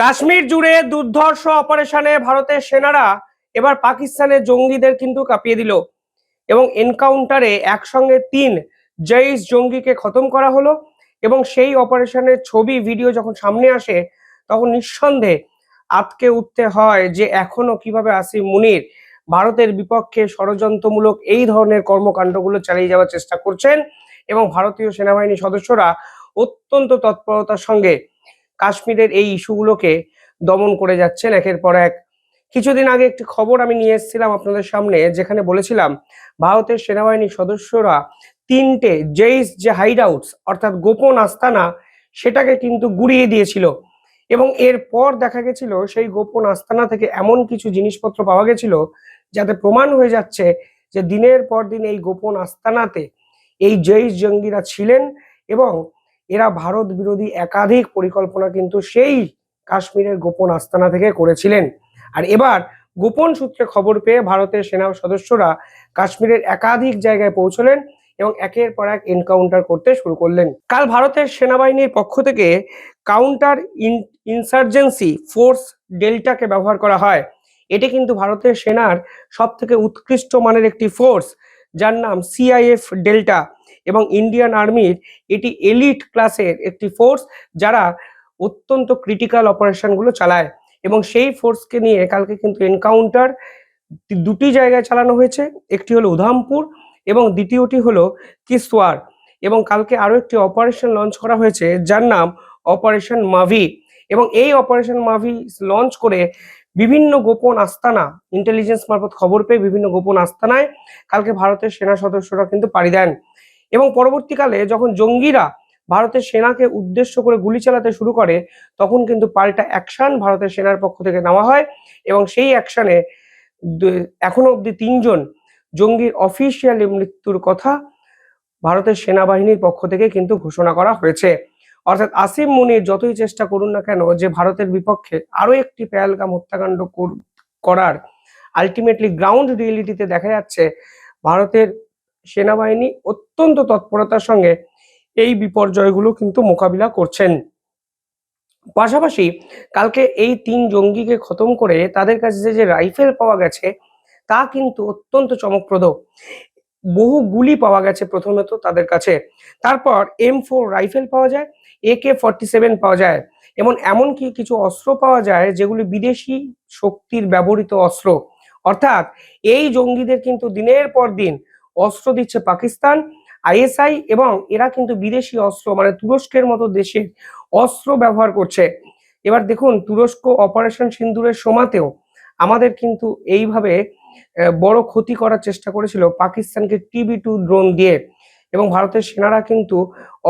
কাশ্মীর জুড়ে দুর্ধর্ষ অপারেশনে ভারতের সেনারা এবার পাকিস্তানের জঙ্গিদের কিন্তু কাঁপিয়ে দিল এবং এনকাউন্টারে একসঙ্গে 3 জৈশ জঙ্গিকে খতম করা হলো। এবং সেই অপারেশনের ছবি ভিডিও যখন সামনে আসে তখন নিঃসন্দেহে আঁতকে উঠতে হয় যে এখনো কিভাবে আসিম মুনির ভারতের বিপক্ষে ষড়যন্ত্রমূলক এই ধরনের কর্মকাণ্ডগুলো চালিয়ে যাওয়ার চেষ্টা করছেন এবং ভারতীয় সেনাবাহিনী সদস্যরা অত্যন্ত তৎপরতার সঙ্গে কাশ্মীরের এই ইস্যুগুলোকে দমন করে যাচ্ছেন একের পর এক। কিছুদিন আগে একটি খবর আমি নিয়ে এসেছিলাম আপনাদের সামনে, যেখানে বলেছিলাম ভারতের সেনাবাহিনীর সদস্যরা 3টে জৈশ যে হাইড আউটস অর্থাৎ গোপন আস্তানা সেটাকে কিন্তু গুড়িয়ে দিয়েছিল এবং এরপর দেখা গেছিল সেই গোপন আস্তানা থেকে এমন কিছু জিনিসপত্র পাওয়া গেছিল যাতে প্রমাণ হয়ে যাচ্ছে যে দিনের পর দিন এই গোপন আস্তানাতে এই জৈশ জঙ্গিরা ছিলেন এবং এরা ভারত বিরোধী একাধিক পরিকল্পনা কিন্তু সেই কাশ্মীরের গোপন আস্তানা থেকে করেছিলেন। আর এবার গোপন সূত্রে খবর পেয়ে ভারতের সেনা সদস্যরা কাশ্মীরের একাধিক জায়গায় পৌঁছলেন এবং একের পর এক এনকাউন্টার করতে শুরু করলেন। কাল ভারতের সেনাবাহিনীর পক্ষ থেকে কাউন্টার ইনসার্জেন্সি ফোর্স ডেল্টাকে ব্যবহার করা হয়। এটি কিন্তু ভারতের সেনার সব থেকে উৎকৃষ্ট মানের একটি ফোর্স, যার নাম সিআইএফ ডেল্টা, এবং ইন্ডিয়ান আর্মির এটি এলিট ক্লাসের একটি ফোর্স যারা অত্যন্ত ক্রিটিক্যাল অপারেশনগুলো চালায়। এবং সেই ফোর্সকে নিয়ে কালকে কিন্তু এনকাউন্টার দুটি জায়গায় চালানো হয়েছে, একটি হলো উধামপুর এবং দ্বিতীয়টি হলো কিসওয়ার। এবং কালকে আরো একটি অপারেশন লঞ্চ করা হয়েছে যার নাম অপারেশন মাভি। এবং এই অপারেশন মাভি লঞ্চ করে বিভিন্ন গোপন আস্তানা ইন্টেলিজেন্স মারফত খবর পেয়ে বিভিন্ন গোপন আস্তানায় কালকে ভারতের সেনা সদস্যরা কিন্তু পাড়ি দেন। এবং পরবর্তীকালে যখন জঙ্গিরা ভারতের সেনাকে উদ্দেশ্য করে গুলি চালাতে শুরু করে তখন কিন্তু পাল্টা অ্যাকশন ভারতের সেনার পক্ষ থেকে নেওয়া হয় এবং সেই অ্যাকশনে এখনো অব্দি 3জন জঙ্গির অফিসিয়ালি মৃত্যুর কথা ভারতের সেনাবাহিনীর পক্ষ থেকে কিন্তু ঘোষণা করা হয়েছে। অর্থাৎ আসিম মুনির যতই চেষ্টা করুন না কেন যে ভারতের বিপক্ষে আরো একটি পেহেলগাম হত্যাকাণ্ড করার, আলটিমেটলি গ্রাউন্ড রিয়েলিটিতে দেখা যাচ্ছে ভারতের সেনাবাহিনী অত্যন্ত তৎপরতার সঙ্গে এই বিপর্যয়গুলো কিন্তু মোকাবিলা করছেন। পাশাপাশি কালকে এই 3 জঙ্গিকে খতম করে তাদের কাছে যে রাইফেল পাওয়া গেছে তা কিন্তু অত্যন্ত চমকপ্রদ। বহু গুলি পাওয়া গেছে প্রথমত তাদের কাছে, তারপর M4 রাইফেল পাওয়া যায়, AK-47 পাওয়া যায় এবং এমনকি কিছু অস্ত্র পাওয়া যায় যেগুলি বিদেশি শক্তির ব্যবহৃত অস্ত্র। অর্থাৎ এই জঙ্গিদের কিন্তু দিনের পর দিন অস্ত্র দিচ্ছে পাকিস্তান, ISI, এবং এরা কিন্তু বিদেশি অস্ত্র মানে তুরস্কের মতো দেশের অস্ত্র ব্যবহার করছে। এবার দেখুন, তুরস্ক অপারেশন সিন্দুরের সময়তেও আমাদের কিন্তু এইভাবে বড় ক্ষতি করার চেষ্টা করেছিল পাকিস্তানকে TB2 ড্রোন দিয়ে। এবং ভারতের সেনারা কিন্তু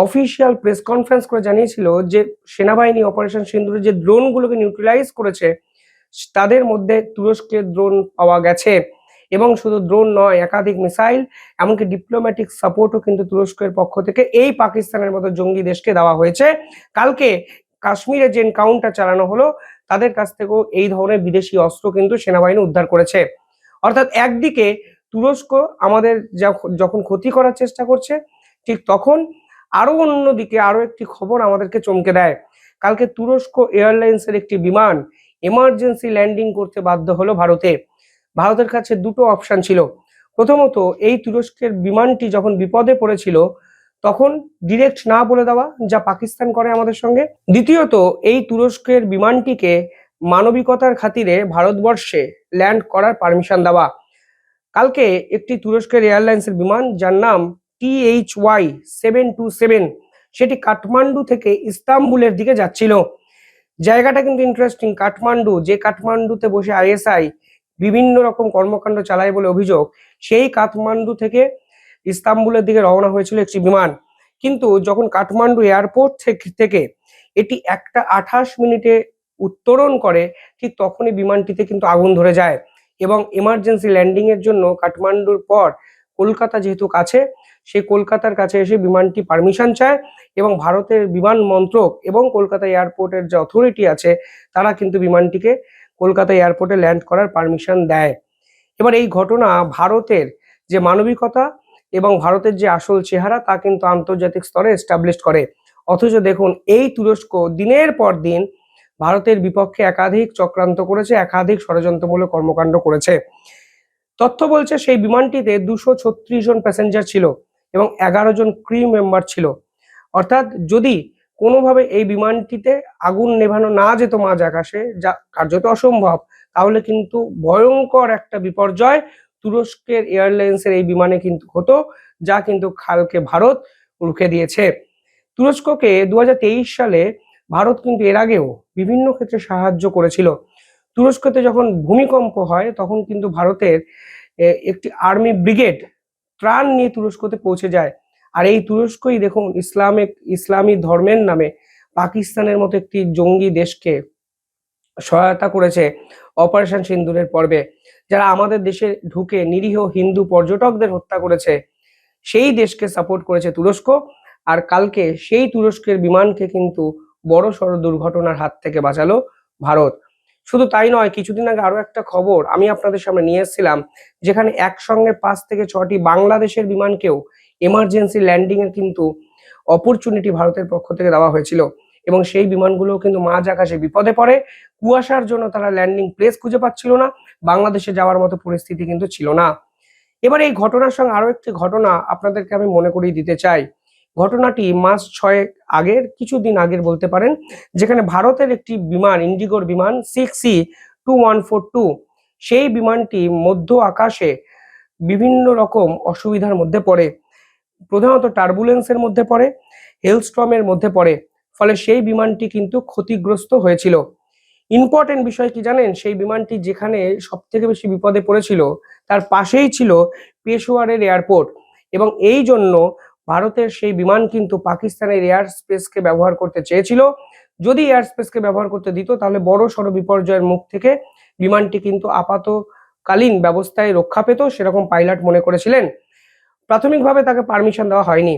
অফিসিয়াল প্রেস কনফারেন্স করে জানিয়েছিল যে সেনাবাহিনী অপারেশন সিন্দুরের যে ড্রোনগুলোকে নিউট্রালাইজ করেছে তাদের মধ্যে তুরস্কের ড্রোন পাওয়া গেছে। এবং শুধু ড্রোন নয়, একাধিক মিসাইল, এমনকি ডিপ্লোম্যাটিক সাপোর্টও কিন্তু তুরস্কের পক্ষ থেকে এই পাকিস্তানের মতো জঙ্গি দেশকে দেওয়া হয়েছে। কালকে কাশ্মীরে যে এনকাউন্টার চালানো হলো তাদের কাছ থেকেও এই ধরনের বিদেশি অস্ত্র কিন্তু সেনাবাহিনী উদ্ধার করেছে। অর্থাৎ একদিকে তুরস্ক আমাদের যখন ক্ষতি করার চেষ্টা করছে, ঠিক তখন আরো অন্যদিকে আরো একটি খবর আমাদেরকে চমকে দেয়। কালকে তুরস্ক এয়ারলাইন্সের একটি বিমান এমার্জেন্সি ল্যান্ডিং করতে বাধ্য হলো ভারতে। ভারতের কাছে দুটো অপশন ছিল। প্রথমত, এই তুরস্কের বিমানটি যখন বিপদে পড়েছিল তখন ডিরেক্ট না বলে দেওয়া, যা পাকিস্তান করে আমাদের সঙ্গে। দ্বিতীয়ত, এই তুরস্কের বিমানটিকে মানবিকতার খাতিরে ভারতবর্ষে ল্যান্ড করার পারমিশন দেওয়া। কালকে একটি তুরস্কের এয়ারলাইন্সের বিমান যার নাম THY-727 সেটি কাঠমান্ডু থেকে ইস্তাম্বুলের দিকে যাচ্ছিল। জায়গাটা কিন্তু ইন্টারেস্টিং। কাঠমান্ডু, যে কাঠমান্ডুতে বসে ISI বিভিন্ন রকম কর্মকাণ্ড চালায় বলে অভিযোগ, সেই কাঠমান্ডু থেকে ইস্তাম্বুলের দিকে রওনা হয়েছিল একটি বিমান। কিন্তু যখন কাঠমান্ডু এয়ারপোর্ট থেকে এটি 1:28 উত্তরণ করে ঠিক তখনই বিমানটিতে কিন্তু আগুন ধরে যায় এবং এমার্জেন্সি ল্যান্ডিং এর জন্য কাঠমান্ডুর পর কলকাতা যেহেতু কাছে, সেই কলকাতার কাছে এসে বিমানটি পারমিশন চায় এবং ভারতের বিমান মন্ত্রক এবং কলকাতা এয়ারপোর্টের যে অথরিটি আছে তারা কিন্তু বিমানটিকে কলকাতা এয়ারপোর্টে ল্যান্ড করার পারমিশন দেয়। এবার এই ঘটনা ভারতের যে মানবিকতা এবং ভারতের যে আসল চেহারা তা কিন্তু আন্তর্জাতিক স্তরে এস্টাবলিশ করে। অথচ দেখুন, এই তুরস্ক দিনের পর দিন ভারতের বিপক্ষে একাধিক চক্রান্ত করেছে, একাধিক ষড়যন্ত্রমূলক কর্মকাণ্ড করেছে। তথ্য বলছে সেই বিমানটিতে 236 জন প্যাসেঞ্জার ছিল এবং 11 জন ক্রিউ মেম্বার ছিল। অর্থাৎ যদি কোনোভাবে এই বিমানটিতে আগুন নেভানো না যেত মাঝ আকাশে, যা কার্যত অসম্ভব, তাহলে কিন্তু ভয়ঙ্কর একটা বিপর্যয় তুরস্কের এয়ারলাইন্সের এই বিমানে কিন্তু হতো, যা কিন্তু কালকে ভারত রুখে দিয়েছে। তুরস্ককে 2023 সালে ভারত কিন্তু এর আগেও বিভিন্ন ক্ষেত্রে সাহায্য করেছিল। তুরস্কতে যখন ভূমিকম্প হয় তখন কিন্তু ভারতের একটি আর্মি ব্রিগেড ত্রাণ নিয়ে তুরস্কতে পৌঁছে যায়। আর এই তুরস্কই দেখুন ইসলামী ধর্মের নামে পাকিস্তানের মতো একটি জঙ্গি দেশকে সহায়তা করেছে অপারেশন সিন্দুরের পর্বে, যারা আমাদের দেশে ঢুকে নিরীহ হিন্দু পর্যটকদের হত্যা করেছে। সেই দেশকে সাপোর্ট করেছে তুরস্ক। আর কালকে সেই তুরস্কের বিমানকে কিন্তু বড় সড় দুর্ঘটনার হাত থেকে বাঁচালো ভারত। শুধু তাই নয়, কিছুদিন আগে আরো একটা খবর আমি আপনাদের সামনে নিয়ে এসেছিলাম, যেখানে একসঙ্গে 5 থেকে 6টি বাংলাদেশের বিমানকেও এমার্জেন্সি ল্যান্ডিং এর কিন্তু অপরচুনিটি ভারতের পক্ষ থেকে দেওয়া হয়েছিল এবং সেই বিমানগুলো কিন্তু মাঝ আকাশে বিপদে পড়ে। কুয়াশার জন্য তারা ল্যান্ডিং প্লেস খুঁজে পাচ্ছিল না, বাংলাদেশে যাওয়ার মতো পরিস্থিতি কিন্তু ছিল না। এবার এই ঘটনার সঙ্গে আরো একটি ঘটনা আপনাদেরকে আমি মনে করিয়ে দিতে চাই। ঘটনাটি মাস 6 আগের, কিছুদিন আগের বলতে পারেন, যেখানে ভারতের একটি বিমান, ইন্ডিগোর বিমান 6C-2142, সেই বিমানটি মধ্য আকাশে বিভিন্ন রকম অসুবিধার মধ্যে পড়ে, প্রধানত টার্বুলেন্সের মধ্যে পড়ে, হেলস্টর্মের মধ্যে পড়ে, ফলে সেই বিমানটি কিন্তু ক্ষতিগ্রস্ত হয়েছিল। ইম্পর্টেন্ট বিষয় কি জানেন, সেই বিমানটি যেখানে সব থেকে বেশি বিপদে পড়েছিল তার পাশেই ছিল পেশোয়ারের এয়ারপোর্ট, এবং এই জন্য ভারতের সেই বিমান কিন্তু পাকিস্তানের এয়ার স্পেসকে ব্যবহার করতে চেয়েছিল। যদি এয়ার স্পেসকে ব্যবহার করতে দিত তাহলে বড় সড় বিপর্যয়ের মুখ থেকে বিমানটি কিন্তু আপাতকালীন ব্যবস্থায় রক্ষা পেত, সেরকম পাইলট মনে করেছিলেন। প্রাথমিকভাবে তাকে পারমিশন দেওয়া হয়নি।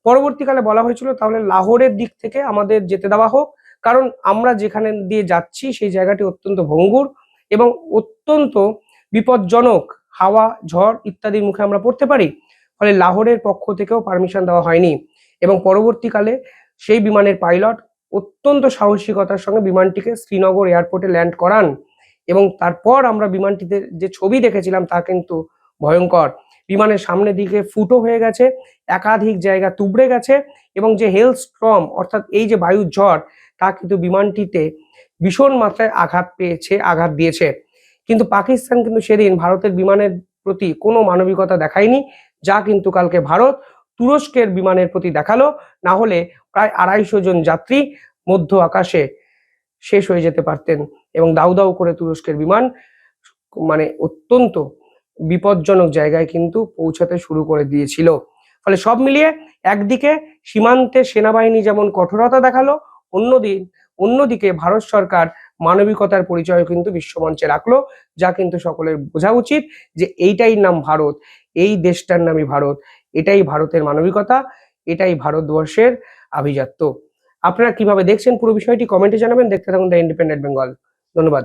পরবর্তীকালে বলা হয়েছিল তাহলে লাহোরের দিক থেকে আমাদের যেতে দেওয়া হোক, কারণ আমরা যেখানে দিয়ে যাচ্ছি সেই জায়গাটি অত্যন্ত ভঙ্গুর এবং অত্যন্ত বিপজ্জনক, হাওয়া, ঝড় ইত্যাদির মুখে আমরা পড়তে পারি। ফলে লাহোরের পক্ষ থেকেও পারমিশন দেওয়া হয়নি এবং পরবর্তীকালে সেই বিমানের পাইলট অত্যন্ত সাহসিকতার সঙ্গে বিমানটিকে শ্রীনগর এয়ারপোর্টে ল্যান্ড করান এবং তারপর আমরা বিমানটিতে যে ছবি দেখেছিলাম তা কিন্তু ভয়ঙ্কর। বিমানের সামনের দিকে ফুটো হয়ে গেছে, একাধিক জায়গা তুবড়ে গেছে এবং যে হেল স্টর্ম অর্থাৎ এই যে বায়ু ঝড়, তা কিন্তু বিমানটিতে ভীষণ মাত্রায় আঘাত দিয়েছে। কিন্তু পাকিস্তান কিন্তু সেদিন ভারতের বিমানের প্রতি কোনো মানবিকতা দেখায়নি, যা কিন্তু কালকে ভারত তুরস্কের বিমানের প্রতি দেখালো। না হলে প্রায় 250 জন যাত্রী মধ্য আকাশে শেষ হয়ে যেতে পারতেন এবং দাউ দাউ করে তুরস্কের বিমান মানে অত্যন্ত বিপজ্জনক জায়গায় কিন্তু পৌঁছাতে শুরু করে দিয়েছিল। ফলে সব মিলিয়ে একদিকে সীমান্তে সেনাবাহিনী যেমন কঠোরতা দেখালো, অন্যদিকে ভারত সরকার মানবিকতার পরিচয় কিন্তু বিশ্বমঞ্চে রাখলো, যা কিন্তু সকলের বোঝা উচিত যে এইটাই নাম ভারত, এই দেশটার নামই ভারত, এটাই ভারতের মানবিকতা, এটাই ভারতবর্ষের আভিজাত্য। আপনারা কিভাবে দেখছেন পুরো বিষয়টি কমেন্টে জানাবেন। দেখতে থাকুন দ্য ইন্ডিপেন্ডেন্ট বেঙ্গল। ধন্যবাদ।